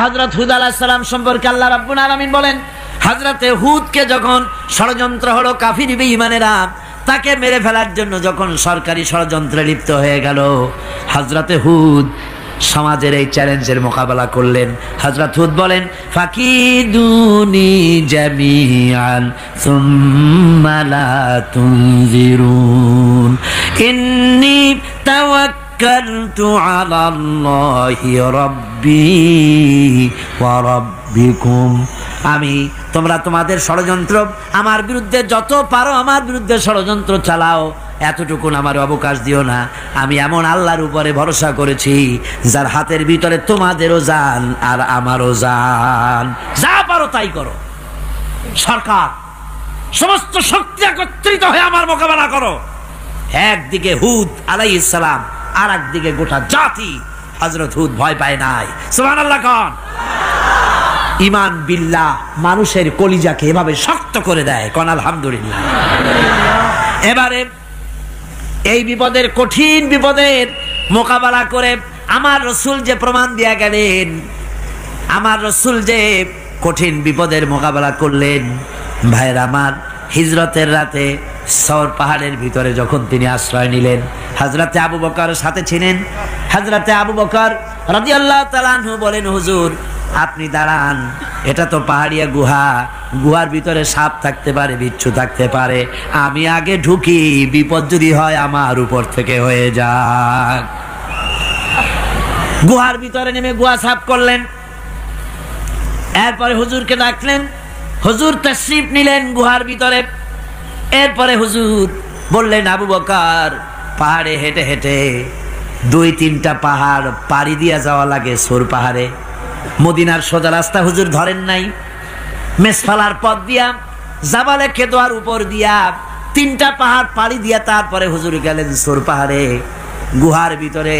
হযরত হুদ আলাইহিস সালাম সম্পর্কে আল্লাহ রাব্বুল আলামিন বলেন, হযরতে হুদকে যখন ষড়যন্ত্র হলো কাফির বেঈমানেরা তাকে মেরে ফেলার জন্য যখন সরকারি ষড়যন্ত্রে লিপ্ত হয়ে গেল, হযরতে হুদ সমাজের এই চ্যালেঞ্জের মোকাবেলা করলেন। হযরত হুদ বলেন, ফাকিদুনি জামিআন সুম্মা লা তুনজিরুন ইন্নী তাওয়াক্কালতু আলাল্লাহি রাব্বি ওয়া রাব্বিকুম। তোমরা তোমাদের ষড়যন্ত্র আমার বিরুদ্ধে যত পারো আমার বিরুদ্ধে ষড়যন্ত্র চালাও, এতটুকুন আমার অবকাশ দিও না। আমি এমন আল্লাহর উপরে ভরসা করেছি যার হাতের ভিতরে তোমাদেরও জান আর আমারও জান। যা পারো তাই করো। সরকার সমস্ত শক্তি একত্রিত হয়ে আমার মোকাবেলা করো। একদিকে হুদ আলাইহিস সালাম, আর একদিকে গোটা জাতি। হযরত হুদ ভয় পায় নাই। সুবহানাল্লাহ কোন। ঈমান বিল্লাহ মানুষের কলিজাকে এভাবে শক্ত করে দেয়। কোন আলহামদুলিল্লাহ। এবারে এই বিপদের, কঠিন বিপদের মোকাবেলা করে আমার রাসূল যে প্রমাণ দিয়া গেলেন, আমার রাসূল যে কঠিন বিপদের মোকাবেলা করলেন, ভাইরা আমার, হিজরতের রাতে সওর পাহাড়ের ভিতরে যখন তিনি আশ্রয় নিলেন, হযরতে আবু বকর সাথে ছিলেন। হযরতে আবু বকর রাদিয়াল্লাহু তাআলা আনহু বলেন, হুজুর আপনি দাঁড়ান, এটা তো পাহাড়িয়া গুহা, গুহার ভিতরে সাপ থাকতে পারে, বিচ্ছু থাকতে পারে, আমি আগে ঢুকি, বিপদ যদি হয় আমার উপর থেকে হয়ে যাক। গুহার ভিতরে নেমে গুহা সাফ করলেন। এরপরে হুজুরকে ডাকলেন, হুজুর তাশরীফ নিলেন গুহার ভিতরে। এরপরে হুজুর বললেন, আবু বকর পাহাড়ে হেঁটে হেঁটে 2-3টা পাহাড় পাড়ি দিয়া যাওয়া লাগে সৌর পাহাড়ে। মদিনার সোজা রাস্তা হুজুর ধরেন নাই, মেসফালার পথ দিয়া জাবালে কেদোয়ার উপর দিয়া 3টা পাহাড় পাড়ি দিয়া তারপরে হুজুর গেলেন সৌর পাহাড়ে। গুহার ভিতরে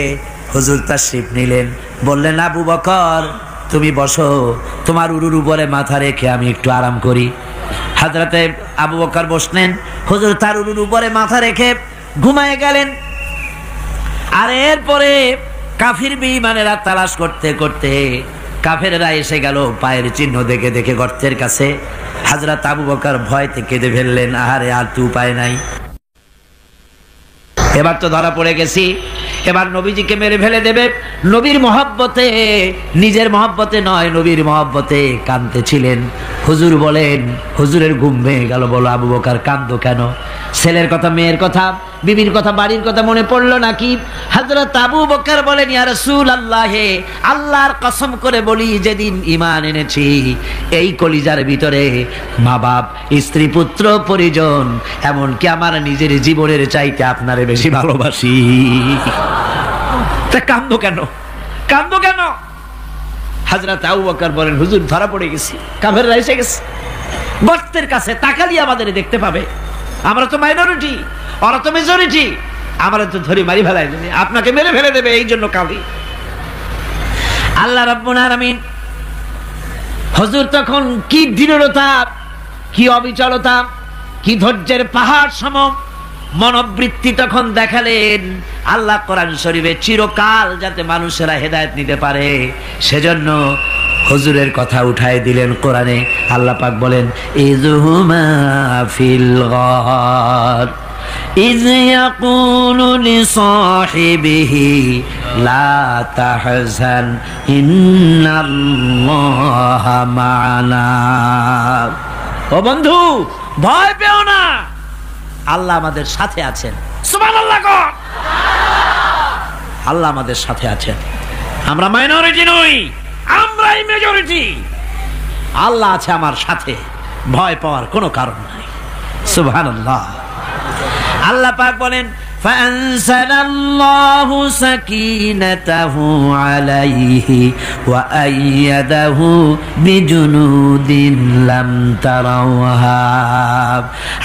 হুজুর তাশরীফ নিলেন। বললেন, আবু বকর তুমি বসো, তোমার উরুর উপরে মাথা রেখে আমি একটু আরাম করি। হযরতে আবু বকর বসলেন, হুজুর তার উরুর উপরে মাথা রেখে ঘুমায় গেলেন। আর এরপরে কাফির বেঈমানেরা তালাশ করতে করতে কাফেররা এসে গেল পায়ের চিহ্ন দেখে দেখে গর্তের কাছে। হযরত আবু বকর ভয়তে কেঁদে ফেললেন, আহারে আর তো উপায় নাই, এবার তো ধরা পড়ে গেছি, এবার নবীজিকে মেরে ফেলে দেবে। নবীর মহব্বতে, নিজের মহব্বতে নয়, নবীর মহব্বতে কাঁদতেছিলেন। হুজুর বলেন, হুজুরের ঘুম ভেঙে গেল। বলো আবু বকর কাঁদো কেন? ছেলের কথা, মেয়ের কথা, বিবির কথা, বাড়ির কথা মনে পড়লো নাকি? হযরত আবু বকর বলেন, ইয়া রাসূলুল্লাহ, আল্লাহর কসম করে বলি, যেদিন ঈমান এনেছি এই কলিজার ভিতরে মা বাপ, স্ত্রী, পুত্র, পরিজন, এমনকি আমার নিজের জীবনের চাইতে আপনারে বেশি ভালোবাসি। তা কাঁদো কেন? কাঁদো কেন? হযরত আবু বকর বলেন, হুজুর ধরা পড়ে গেছি, কাফেররা এসে গেছে গর্তের কাছে, তাকালি আমাদের দেখতে পাবে, আমরা তো মাইনরিটি, ওরা তো মেজরিটি, আমরা তো ধরে মারি ফেলাই, আপনাকে মেরে ফেলে দেবে, এই জন্য কাঁদি। আল্লাহ রাব্বুল আলামিন হুজুর তখন কি দৃঢ়তা, কি অবিচলতা, কি ধৈর্যের পাহাড় সম মনোবৃত্তি তখন দেখালেন। আল্লাহ কোরআন শরীফে চিরকাল যাতে মানুষেরা হেদায়েত নিতে পারে সেজন্য হুজুরের কথা উঠায় দিলেন কোরআনে। আল্লাহ পাক বলেন, ইযহুমা ফিল গার ইয ইয়াকুলু লিসাহিবিহি লা তাহজান ইন্নাল্লাহা মা'ানা। ও বন্ধু, ভয় পেও না, আল্লাহ আমাদের সাথে আছেন। সুবহানাল্লাহ। আল্লাহ আমাদের সাথে আছেন। আমরা মাইনরিটি নই, আমরাই মেজরিটি। আল্লাহ আছে আমার সাথে, ভয় পাওয়ার কোনো কারণ নাই। সুবহানাল্লাহ। আল্লাহ পাক বলেন, فأنزلallahu sakinatahu alayhi wa ayyadahu bijunudin lam tarawha।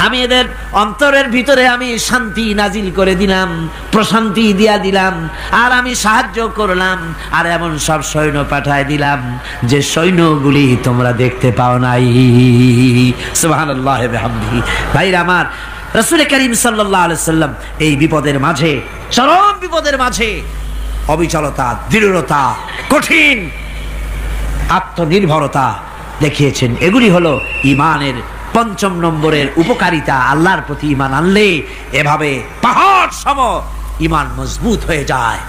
আমি এদের অন্তরের ভিতরে আমি শান্তি নাজিল করে দিলাম, প্রশান্তি দিয়া দিলাম, আর আমি সাহায্য করলাম, আর এমন সব সৈন্য পাঠায় দিলাম যে সৈন্যগুলি তোমরা দেখতে পাও নাই। সুবহানাল্লাহ ওয়া বিহামদিহি। ভাইরা আমার, রাসূল করিম সাল্লাল্লাহু আলাইহি সাল্লাম এই বিপদের মাঝে, চরম বিপদের মাঝে অবিচলতা, দৃঢ়তা, কঠিন আত্মনির্ভরতা দেখিয়েছেন। এগুলি হলো ঈমানের ৫ম নম্বরের উপকারিতা। আল্লাহর প্রতি ঈমান আনলে এভাবে পাহাড় সম ঈমান মজবুত হয়ে যায়।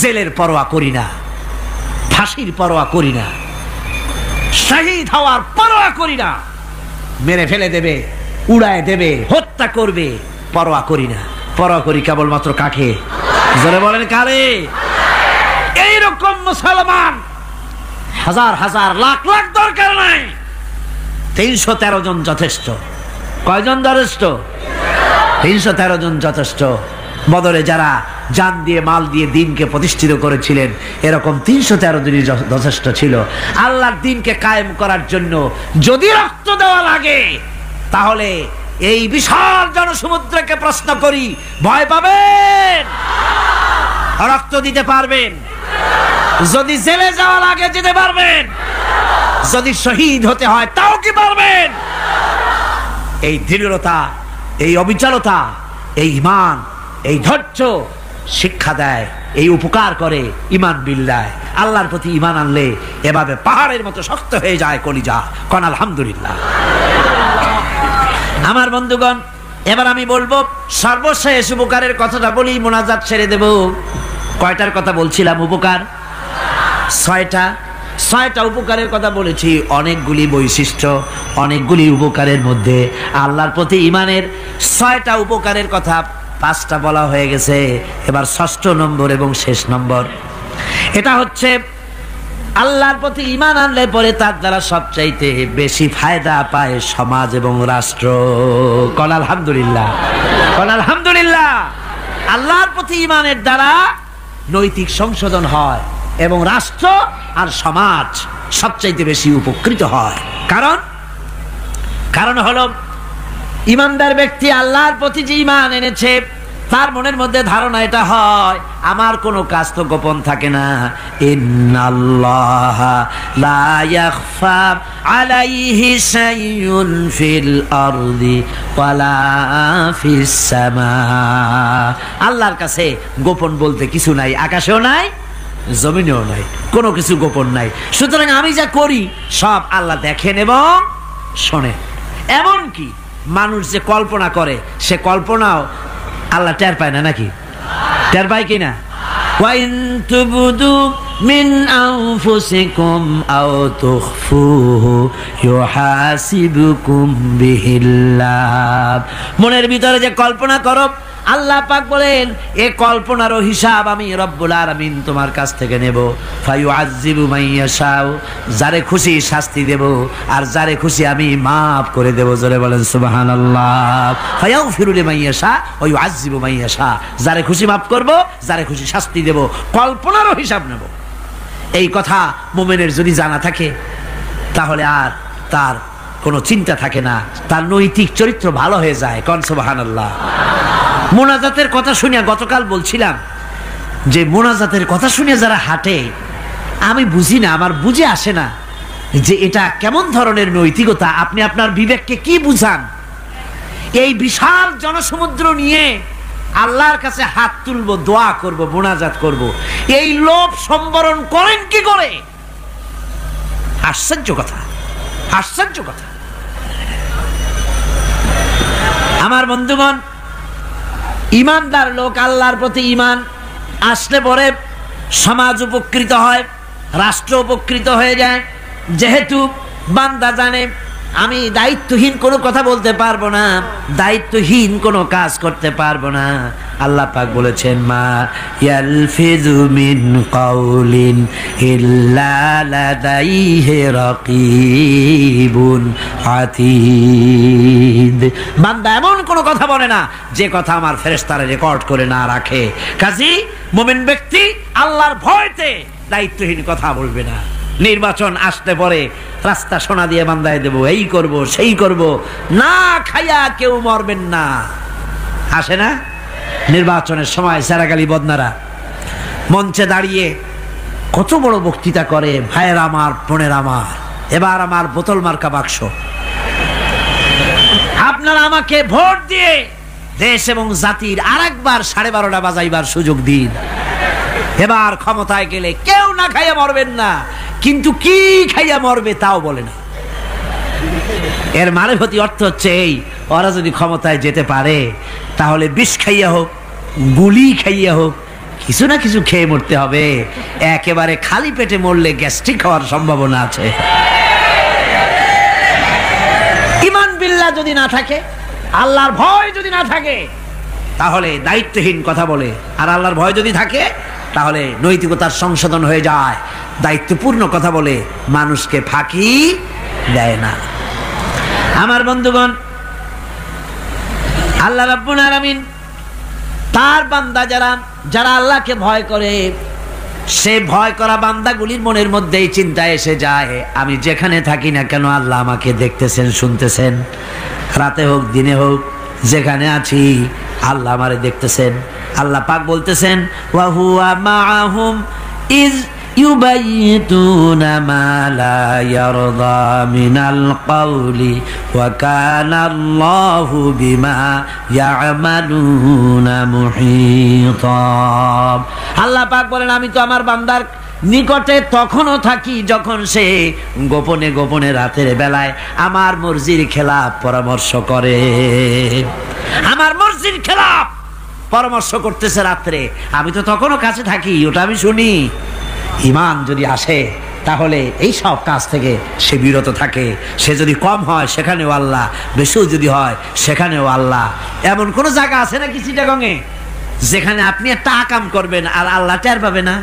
জেলের পরোয়া করি না, ফাঁসির পরোয়া করি না, শহীদ হওয়ার পরোয়া করি না, মেরে ফেলে দেবে, উড়ায় দেবে, হত্যা করবে, পরোয়া করি না। পরোয়া করি কেবলমাত্র কাকে? জোরে বলেন কারে? এইরকম মুসলমান হাজার হাজার লাখ লাখ দরকার নাই, ৩১৩ জন যথেষ্ট। কয়জন যথেষ্ট? ৩১৩ জন যথেষ্ট। বদরে যারা জান দিয়ে মাল দিয়ে দিনকে প্রতিষ্ঠিত করেছিলেন, এরকম ৩১৩ জনই যথেষ্ট ছিল। আল্লাহর দিনকে কায়েম করার জন্য যদি রক্ত দেওয়া লাগে, তাহলে এই বিশাল জনসমুদ্রকে প্রশ্ন করি, ভয় পাবেন? রক্ত দিতে পারবেন? যদি জেলে যাওয়া লাগে যেতে পারবেন? যদি শহীদ হতে হয় তাও কি পারবেন? এই দৃঢ়তা, এই অবিচলতা, এই ঈমান, এই ধৈর্য শিক্ষা দেয়, এই উপকার করে ঈমান বিল্লাহ। আল্লাহর প্রতি ঈমান আনলে এভাবে পাহাড়ের মতো শক্ত হয়ে যায় কলিজা। কোন আলহামদুলিল্লাহ। আমার বন্ধুগণ, এবার আমি বলবো সর্বশেষ উপকারের কথাটা বলি, মোনাজাত ছেড়ে দেব। কয়টার কথা বলছিলাম? উপকার ৬টা উপকারের কথা বলেছি। অনেকগুলি বৈশিষ্ট্য, অনেকগুলি উপকারের মধ্যে আল্লাহর প্রতি ঈমানের ৬টা উপকারের কথা ৫টা বলা হয়ে গেছে। এবার ৬ষ্ঠ নম্বর এবং শেষ নম্বর, এটা হচ্ছে আল্লাহর প্রতি ঈমান আনলে পরে তার দ্বারা সবচাইতে বেশি ফায়দা পায় সমাজ এবং রাষ্ট্র। কোন আলহামদুলিল্লাহ, কোন আলহামদুলিল্লাহ। আল্লাহর প্রতি ঈমানের দ্বারা নৈতিক সংশোধন হয় এবং রাষ্ট্র আর সমাজ সবচাইতে বেশি উপকৃত হয়। কারণ হলো ঈমানদার ব্যক্তি আল্লাহর প্রতি যে ঈমান এনেছে, তার মনের মধ্যে ধারণা এটা হয়, আমার কোনো কাজ তো গোপন থাকে না। ইন্নাল্লাহা লা ইয়াখফা আলাইহি শাইউন ফিল আরদি ওয়ালা ফিস সামা। আল্লাহর কাছে গোপন বলতে কিছু নাই, আকাশেও নাই, জমিনেও নাই, কোনো কিছু গোপন নাই। সুতরাং আমি যা করি সব আল্লাহ দেখেন এবং শোনেন। এমনকি মানুষ যে কল্পনা করে, সে কল্পনাও আল্লাহ টের পায় না, নাকি? টের পায় কিনা? ওয়াইন তুবদু মিন আনফুসিকুম আও তুখফুহু ইউহাসিবুকুম বিহিল্লাহ। মনের ভিতরে যে কল্পনা করো, আল্লাহ পাক বলেন এ কল্পনারও হিসাব আমি রব্বুল আলামিন তোমার কাছ থেকে নেব। ফায়ুআযযিবু মান ইয়াশাউ, যারে খুশি শাস্তি দেব, আর যারে খুশি আমি মাফ করে দেব। জোরে বলেন সুবহানাল্লাহ। ফায়াগফিরু লিমান ইয়াশা ওয়া ইউআযযিবু মান ইয়াশা, যারে খুশি মাফ করব, যারে খুশি শাস্তি দেব, কল্পনারও হিসাব নেব। এই কথা মুমিনের যদি জানা থাকে, তাহলে আর তার কোনো চিন্তা থাকে না, তার নৈতিক চরিত্র ভালো হয়ে যায়। কোন সুবহানাল্লাহ। মোনাজাতের কথা শুনে গতকাল বলছিলাম যে মোনাজাতের কথা শুনে যারা হাঁটে, আমি বুঝি না, আমার বুঝে আসে না যে এটা কেমন ধরনের নৈতিকতা। আপনি আপনার বিবেককে কি বুঝান? এই বিশাল জনসমুদ্র নিয়ে আল্লাহর কাছে হাত তুলবো, দোয়া করব, মোনাজাত করব, এই লোভ সম্বরণ করেন কি করে? আশ্চর্য কথা, আশ্চর্য কথা। আমার বন্ধুগণ, ঈমানদার লোক, আল্লাহর প্রতি ঈমান আসলে পরে সমাজ উপকৃত হয়, রাষ্ট্র উপকৃত হয়ে যায়। যেহেতু বান্দা জানে আমি দায়িত্বহীন কোনো কথা বলতে পারবো না, দায়িত্বহীন কোনো কাজ করতে পারবো না। আল্লাহ পাক বলেছেন, মা ইয়ালফিযু মিন কাউলিন ইল্লা লাদাইহি রাকীবুন আতীদ। বান্দা এমন কোনো কথা বলে না যে কথা আমার ফেরেশতারা রেকর্ড করে না রাখে। কাজী মুমিন ব্যক্তি আল্লাহর ভয়তে দায়িত্বহীন কথা বলবে না। নির্বাচন আসতে পরে রাস্তা সোনা দিয়ে বান্ধায় দেব, এই করব সেই করব, না খাইয়া কেউ মরবেন না। আসে না নির্বাচনের সময় সারাগালি বদনারা মঞ্চে দাঁড়িয়ে কত বড় বক্তৃতা করে, ভাইয়ের আমার, বোনের আমার, এবার আমার বোতল মার্কা বাক্স, আপনারা আমাকে ভোট দিয়ে দেশ এবং জাতির আরেকবার 12:30 বাজাইবার সুযোগ দিন। এবার ক্ষমতায় গেলে কেউ না খাইয়া মরবেন না, কিন্তু কি খাইয়া মরবে তাও বলে না। এর মারেফতি অর্থ হচ্ছে এই, ওরা যদি ক্ষমতায় যেতে পারে তাহলে বিষ খাইয়া হোক, গুলি খাইয়া হোক, কিছু না কিছু খেয়ে মরতে হবে। একেবারে খালি পেটে মরলে গ্যাস্ট্রিক হওয়ার সম্ভাবনা আছে। ঈমান বিল্লাহ যদি না থাকে, আল্লাহর ভয় যদি না থাকে, তাহলে দায়িত্বহীন কথা বলে। আর আল্লাহর ভয় যদি থাকে তাহলে নৈতিকতার সংশোধন হয়ে যায়, দায়িত্বপূর্ণ কথা বলে, মানুষকে ফাঁকি দেয় না। আমার বন্ধুগণ, আল্লাহ রাব্বুল আলামিন তার বান্দা যারা আল্লাহকে ভয় করে, সে ভয় করা বান্দাগুলির মনের মধ্যেই চিন্তা এসে যায়, আমি যেখানে থাকি না কেন আল্লাহ আমাকে দেখতেছেন, শুনতেছেন। রাতে হোক দিনে হোক, যেখানে আছি আল্লাহ আমারে দেখতেছেন। আল্লাহ পাক বলতেছেন, ওয়া হুয়া মাআহুম ইজ ইউবাইতুনা মা লা ইয়ারদা মিনাল কওলি ওয়া কানা আল্লাহু বিমা ইয়ামালুনা মুহিতা। আল্লাহ পাক বলেন, আমি তো আমার বান্দার নিকটে তখনও থাকি যখন সে গোপনে গোপনে রাতের বেলায় আমার মর্জির খেলাফ পরামর্শ করে। আমার মর্জির খেলাফ পরামর্শ করতেছে রাত্রে, আমি তো তখনও কাছে থাকি, ওটা আমি শুনি। ঈমান যদি আসে তাহলে এই সব কাজ থেকে সে বিরত থাকে। সে যদি কম হয় সেখানেও আল্লাহ, বেশিও যদি হয় সেখানেও আল্লাহ। এমন কোন জায়গা আছে নাকি চিটাগংয়ে যেখানে আপনি একটা আকাম করবেন আর আল্লাহ টের পাবে না?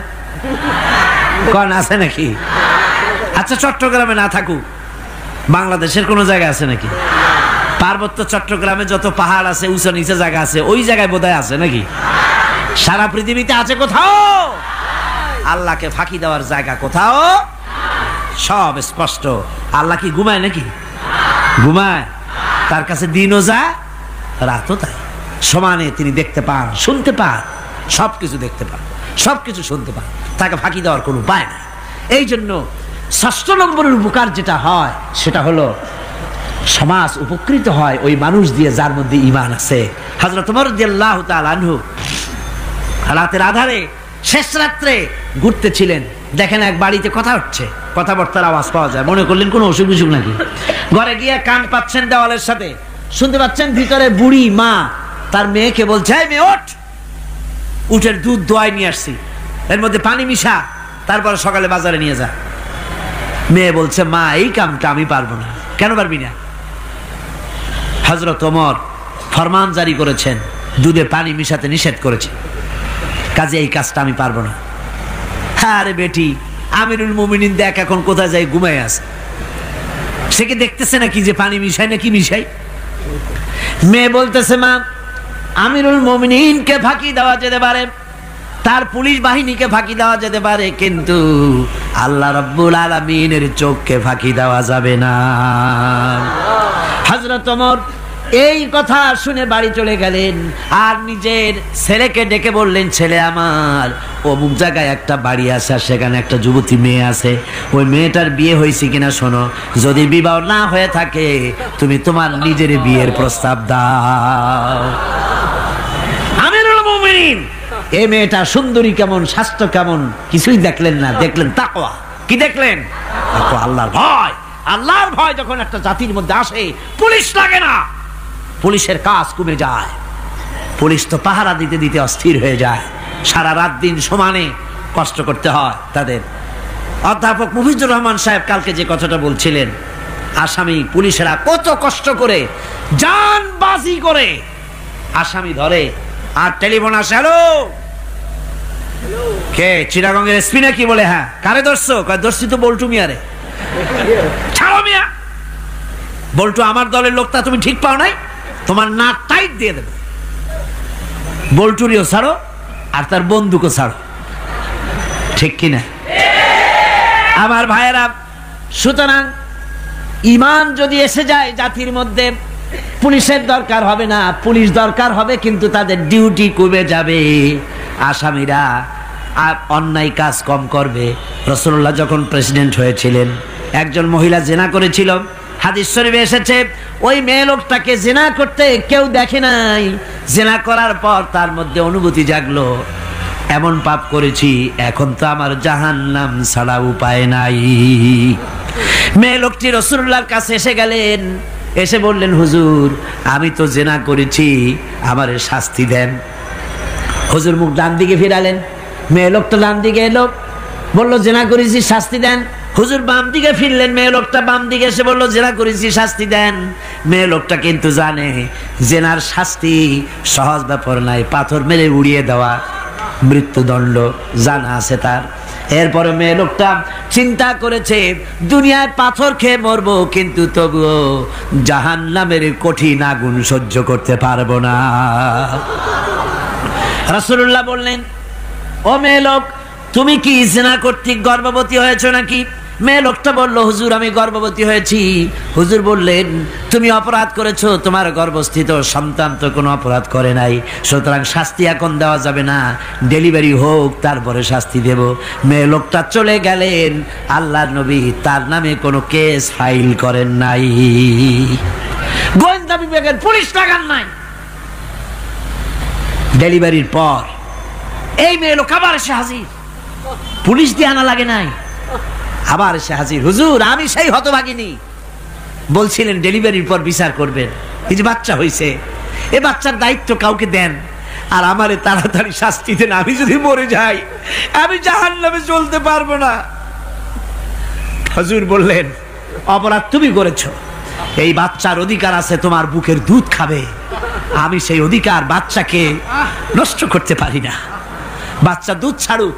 কোন আছে নাকি? আচ্ছা, চট্টগ্রামে না থাকুক, বাংলাদেশের কোন জায়গা আছে নাকি? পার্বত্য চট্টগ্রামে যত পাহাড় আছে, উঁচু নিচে জায়গা আছে, ওই জায়গায় বোধহয় আছে নাকি? সারা পৃথিবীতে আছে কোথাও? আল্লাহকে ফাঁকি দেওয়ার জায়গা কোথাও? সব স্পষ্ট। আল্লাহ কি ঘুমায় নাকি? ঘুমায়? তার কাছে দিনও যায়, রাতও তাই। সমানে তিনি দেখতে পান, শুনতে পান, সবকিছু দেখতে পান, সবকিছু শুনতে পান। তাকে ফাঁকি দেওয়ার কোনো উপায় নাই। এই জন্য ৬ষ্ঠ নম্বরের উপকার যেটা হয় সেটা হলো সমাজ উপকৃত হয় ওই মানুষ দিয়ে যার মধ্যে ঈমান আছে। হযরত ওমর রাদিয়াল্লাহু তাআলা আনহু রাতের আধারে শেষ রাত্রে ঘুরতেছিলেন, দেখেন এক বাড়িতে কথা হচ্ছে, কথাবার্তার আওয়াজ পাওয়া যায়। মনে করলেন কোনো অসুখ বিসুখ নাকি। ঘরে গিয়ে কান পাচ্ছেন দেওয়ালের সাথে, শুনতে পাচ্ছেন ভিতরে বুড়ি মা তার মেয়েকে বলছে, এই মেয়ে ওঠ, উটের দুধ দোয়াই নিয়ে আসছি, এর মধ্যে পানি মিশা, তারপরে সকালে বাজারে নিয়ে যা। মেয়ে বলছে, মা এই কামটা আমি পারবো না। কেন পারবি না? হযরত ওমর ফরমান জারি করেছেন, দুধে পানি মিশাতে নিষেধ করেছে, কাজে এই কাজটা আমি পারবো না। আরে বেটি, আমিরুল মুমিনিন দেখ এখন কোথায় যায়, ঘুমায় আছে। সে কি দেখতেছে নাকি যে পানি মিশাই নাকি মিশাই? মেয়ে বলতেছে, মা আমিরুল মুমিনিনকে ফাঁকি দেওয়া যেতে পারে, তার পুলিশ বাহিনীকে ফাঁকি দেওয়া যেতে পারে, কিন্তু আল্লাহ রাব্বুল আলামিনের চোখকে ফাঁকি দেওয়া যাবে না। হযরত ওমর এই কথা শুনে বাড়ি চলে গেলেন আর নিজের ছেলেকে ডেকে বললেন, ছেলে আমার, অমুক জায়গায় একটা বাড়ি আছে, সেখানে একটা যুবতী মেয়ে আছে, ওই মেয়েটার বিয়ে হয়েছে কিনা শোনো, যদি বিবাহ না হয়ে থাকে তুমি তোমার নিজের বিয়ের প্রস্তাব দাও। আমিরুল মুমিনিন এই মেয়েটা সুন্দরী কেমন, স্বাস্থ্য কেমন কিছুই দেখলেন না, দেখলেন তাকওয়া। কি দেখলেন? আল্লাহর ভয়। আল্লাহর ভয় যখন একটা জাতির মধ্যে আসে, পুলিশ লাগে না, পুলিশের কাজ কমে যায়। পুলিশ তো পাহারা দিতে দিতে অস্থির হয়ে যায়, সারা রাত দিন সমানে কষ্ট করতে হয় তাদের। অধ্যাপক মুফিজুর রহমান সাহেব কালকে যে কথাটা বলছিলেন, আসামি পুলিশেরা কত কষ্ট করে জানবাজি করে আসামি ধরে, আর টেলিফোন আসে, হ্যালো কে, চিটাগংয়ের এসপি নাকি? বলে হ্যাঁ। কারে ধরছো? ধরছি তো বল্টু মিয়ারে। ছাড়ো মিয়া, বল্টু আমার দলের লোক, তা তুমি ঠিক পাও নাই, তোমার নাক টাইট দিয়ে দেবে। বল্টুরিও ছাড়ো আর তার বন্দুকও ছাড়ো, ঠিক কিনা আমার ভাইয়েরা? সুতরাং ঈমান যদি এসে যায় জাতির মধ্যে, পুলিশের দরকার হবে না, পুলিশ দরকার হবে কিন্তু তাদের ডিউটি কমে যাবে। আসামিরা অন্যায় কাজ কম করবে। রাসূলুল্লাহ যখন প্রেসিডেন্ট হয়েছিলেন, একজন মহিলা জিনা করেছিল, হাদিস শরীফে এসেছে ওই মেয়ে লোকটাকে জিনা করতে কেউ দেখে নাই। জিনা করার পর তার মধ্যে অনুভূতি জাগলো, এমন পাপ করেছি, এখন তো আমার জাহান্নাম ছাড়া উপায় নাই। মেয়ে লোকটি রাসূলুল্লাহর কাছে এসে গেলেন, এসে বললেন, হুজুর আমি তো জিনা করেছি, আমারে শাস্তি দেন। হুজুর মুখ ডান দিকে ফিরালেন, মেয়ে লোকটা ডান দিকে এলো, বলল জিনা করেছি শাস্তি দেন। হুজুর বাম দিকে ফিরলেন, মেয়ে লোকটা বাম দিকে এসে বলল জিনা করেছি শাস্তি দেন। মেয়ে লোকটা কিন্তু জানে জিনার শাস্তি সহজ ব্যাপার নাই, পাথর মেরে উড়িয়ে দেওয়া, মৃত্যুদণ্ড জানা আছে তার। এরপরে মেয়ে লোকটা চিন্তা করেছে দুনিয়ায় পাথর খেয়ে মরবো, কিন্তু তবুও জাহান্নামের কঠিন আগুন সহ্য করতে পারবো না। রাসূলুল্লাহ বললেন, ও মেয়ে লোক, তুমি কি জিনা কর্তৃক গর্ভবতী হয়েছো নাকি? মেয়ে লোকটা বলল, হুজুর আমি গর্ভবতী হয়েছি। হুজুর বললেন, তুমি অপরাধ করেছো, তোমার গর্ভস্থিত সন্তান তো কোনো অপরাধ করে নাই, সুতরাং শাস্তি এখন দেওয়া যাবে না, ডেলিভারি হোক তারপরে শাস্তি দেব। মেয়ে লোকটা চলে গেলেন। আল্লাহর নবী তার নামে কোনো কেস ফাইল করেন নাই, গোয়েন্দা বিভাগের পুলিশ লাগান নাই। ডেলিভারির পর এই মেয়ে লোক আবার এসে হাজির, পুলিশ দিয়ে আনা লাগে নাই, আবার এসে হাজির, হুজুর আমি সেই হতভাগিনী, বলছিলেন ডেলিভারির পর বিচার করবেন, এই যে বাচ্চা হয়েছে, এ বাচ্চার দায়িত্ব কাউকে দেন, আর আমারে তাড়াতাড়ি শাস্তি দেন, আমি যদি মরে যাই আমি জাহান্নামে চলতে পারবো না। হুজুর বললেন, অপরাধ তুমি করেছো, এই বাচ্চার অধিকার আছে তোমার বুকের দুধ খাবে, আমি সেই অধিকার বাচ্চাকে নষ্ট করতে পারি না, বাচ্চা দুধ ছাড়ুক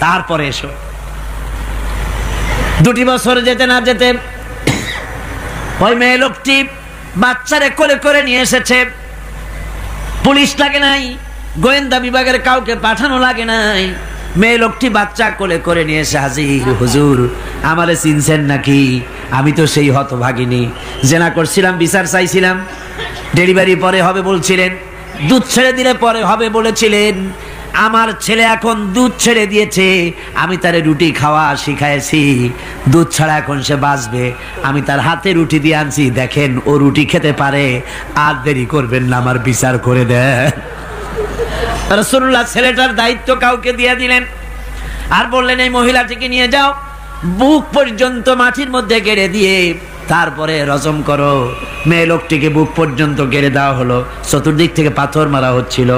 তারপরে এসো। 2 বছর যেতে না যেতে ওই মেয়ে লোকটি বাচ্চারে কোলে করে নিয়ে এসেছে, পুলিশ লাগে নাই, গোয়েন্দা বিভাগের কাউকে পাঠানো লাগে নাই, মেয়ে লোকটি বাচ্চা কোলে করে নিয়ে এসে হাজির, হুজুর আমারে চিনছেন নাকি? আমি তো সেই হতভাগিনী, জেনা করছিলাম, বিচার চাইছিলাম, ডেলিভারি পরে হবে বলছিলেন, দুধ ছেড়ে দিলে পরে হবে বলেছিলেন, আমার ছেলে এখন দুধ ছেড়ে দিয়েছে, আমি তারে রুটি খাওয়া শিখাইছি, দুধ ছাড়া এখন সে বাঁচবে, আমি তার হাতে রুটি দিয়ে আনছি, দেখেন ও রুটি খেতে পারে, আর দেরি করবেন না, আমার বিচার করে দেন। রাসূলুল্লাহ ছেলেটার দায়িত্ব কাউকে দিয়ে দিলেন, আর বললেন এই মহিলাটিকে নিয়ে যাও, বুক পর্যন্ত মাটির মধ্যে গেড়ে দিয়ে তারপরে রজম করো। মেয়ে লোকটিকে বুক পর্যন্ত গেড়ে দেওয়া হলো, চতুর্দিক থেকে পাথর মারা হচ্ছিল,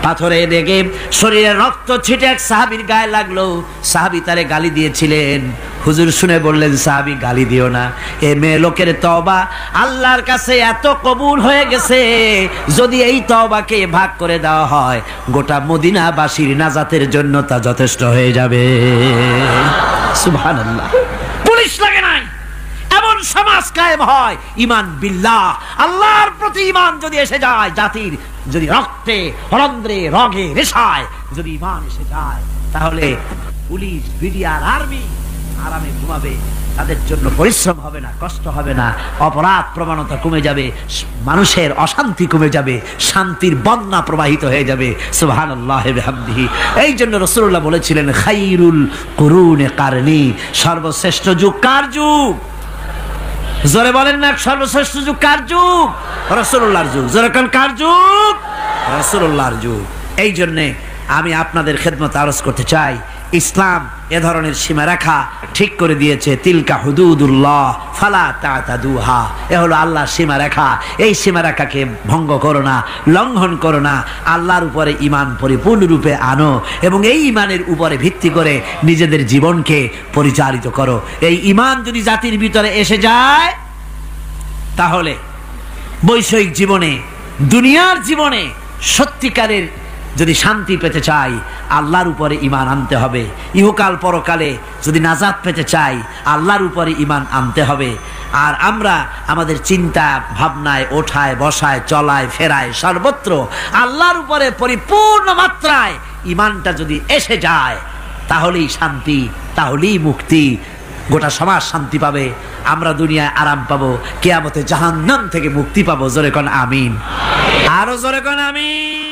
পাথরে দেখে শরীরে রক্ত ছিটে এক সাহাবীর গায়ে লাগলো, সাহাবী তারে গালি দিয়েছিলেন, হুজুর শুনে বললেন, সাহাবী গালি দিও না, এ মেয়ে লোকের তওবা আল্লাহর কাছে এত কবুল হয়ে গেছে, যদি এই তওবাকে ভাগ করে দেওয়া হয় গোটা মদিনাবাসীর নাজাতের জন্য তা যথেষ্ট হয়ে যাবে। সুবহানাল্লাহ, পুলিশ লাগে নাই, এমন সমাজ কায়েম হয়, ঈমান বিল্লাহ, আল্লাহর প্রতি ঈমান যদি এসে যায়, জাতির যদি রক্তে রন্ধ্রে রগে রেশায় যদি ঈমান এসে যায়, তাহলে পুলিশ বিডিআর আর্মি আরামে ঘুমাবে, তাদের জন্য পরিশ্রম হবে না, কষ্ট হবে না, অপরাধ প্রবণতা কমে যাবে, মানুষের অশান্তি কমে যাবে, শান্তির বন্যা প্রবাহিত হয়ে যাবে। সুবহানাল্লাহি বিহামদিহি। এই জন্য রাসূলুল্লাহ বলেছিলেন, খায়রুল কুরুনে কারনি, সর্বশ্রেষ্ঠ যুগ কার যুগ? জোরে বলেন না, সর্বশ্রেষ্ঠ যুগ কার যুগ? রাসূলুল্লাহর যুগ। জোরে কোন কার যুগ? রাসূলুল্লাহর যুগ। এই জন্য আমি আপনাদের খেদমত আরজ করতে চাই, ইসলাম এ ধরনের সীমারেখা ঠিক করে দিয়েছে, তিলকা হুদুদুল্লাহ ফালা তাতাদুহা, এ হলো আল্লাহর সীমারেখা, এই সীমারেখাকে ভঙ্গ করো না, লঙ্ঘন করো না, আল্লাহর উপরে ঈমান পরিপূর্ণরূপে আনো এবং এই ঈমানের উপরে ভিত্তি করে নিজেদের জীবনকে পরিচালিত করো। এই ঈমান যদি জাতির ভিতরে এসে যায়, তাহলে বৈষয়িক জীবনে, দুনিয়ার জীবনে সত্যিকারের যদি শান্তি পেতে চাই, আল্লাহর উপরে ঈমান আনতে হবে। ইহকাল পরকালে যদি নাজাত পেতে চাই, আল্লাহর উপরে ঈমান আনতে হবে। আর আমরা আমাদের চিন্তা ভাবনায়, ওঠায় বসায়, চলায় ফেরায়, সর্বত্র আল্লাহর উপরে পরিপূর্ণ মাত্রায় ঈমানটা যদি এসে যায়, তাহলেই শান্তি, তাহলেই মুক্তি, গোটা সমাজ শান্তি পাবে, আমরা দুনিয়ায় আরাম পাবো, কিয়ামতে জাহান্নাম থেকে মুক্তি পাবো। জোরে কোন আমিন, আরো জোরে কোন আমিন।